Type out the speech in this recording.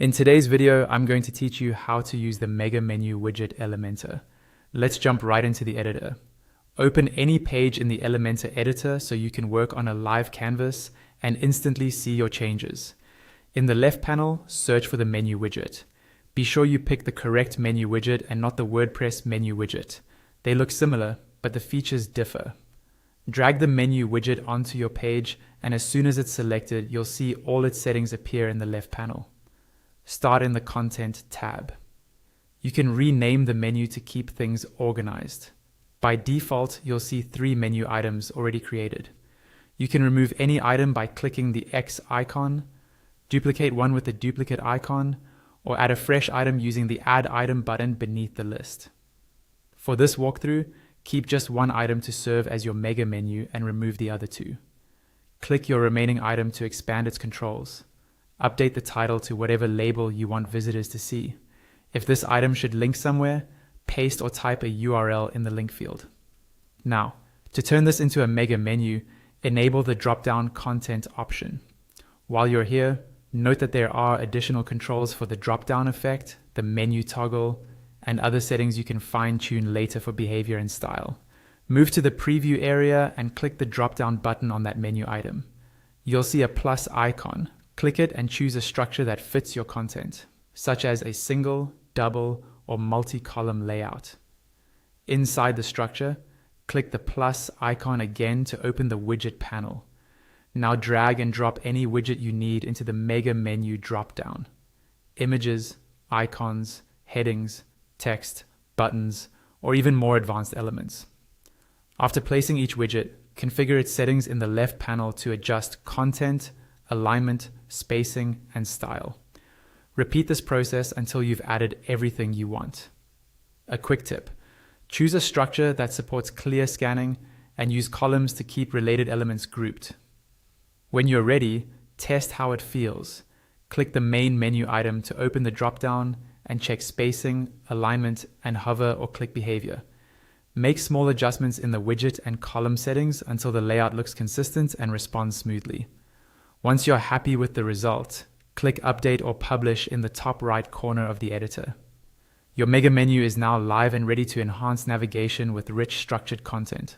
In today's video, I'm going to teach you how to use the Mega Menu widget Elementor. Let's jump right into the editor. Open any page in the Elementor editor so you can work on a live canvas and instantly see your changes. In the left panel, search for the menu widget. Be sure you pick the correct menu widget and not the WordPress menu widget. They look similar, but the features differ. Drag the menu widget onto your page, and as soon as it's selected, you'll see all its settings appear in the left panel. Start in the Content tab. You can rename the menu to keep things organized. By default, you'll see 3 menu items already created. You can remove any item by clicking the X icon, duplicate one with the duplicate icon, or add a fresh item using the Add Item button beneath the list. For this walkthrough, keep just one item to serve as your mega menu and remove the other 2. Click your remaining item to expand its controls. Update the title to whatever label you want visitors to see. If this item should link somewhere, paste or type a URL in the link field. Now, to turn this into a mega menu, enable the drop-down content option. While you're here, note that there are additional controls for the drop-down effect, the menu toggle, and other settings you can fine-tune later for behavior and style. Move to the preview area and click the drop-down button on that menu item. You'll see a plus icon. Click it and choose a structure that fits your content, such as a single, double, or multi-column layout. Inside the structure, click the plus icon again to open the widget panel. Now drag and drop any widget you need into the mega menu dropdown. Images, icons, headings, text, buttons, or even more advanced elements. After placing each widget, configure its settings in the left panel to adjust content, alignment, spacing, and style. Repeat this process until you've added everything you want. A quick tip: choose a structure that supports clear scanning and use columns to keep related elements grouped. When you're ready, test how it feels. Click the main menu item to open the dropdown and check spacing, alignment, and hover or click behavior. Make small adjustments in the widget and column settings until the layout looks consistent and responds smoothly. Once you're happy with the result, click Update or Publish in the top right corner of the editor. Your mega menu is now live and ready to enhance navigation with rich structured content.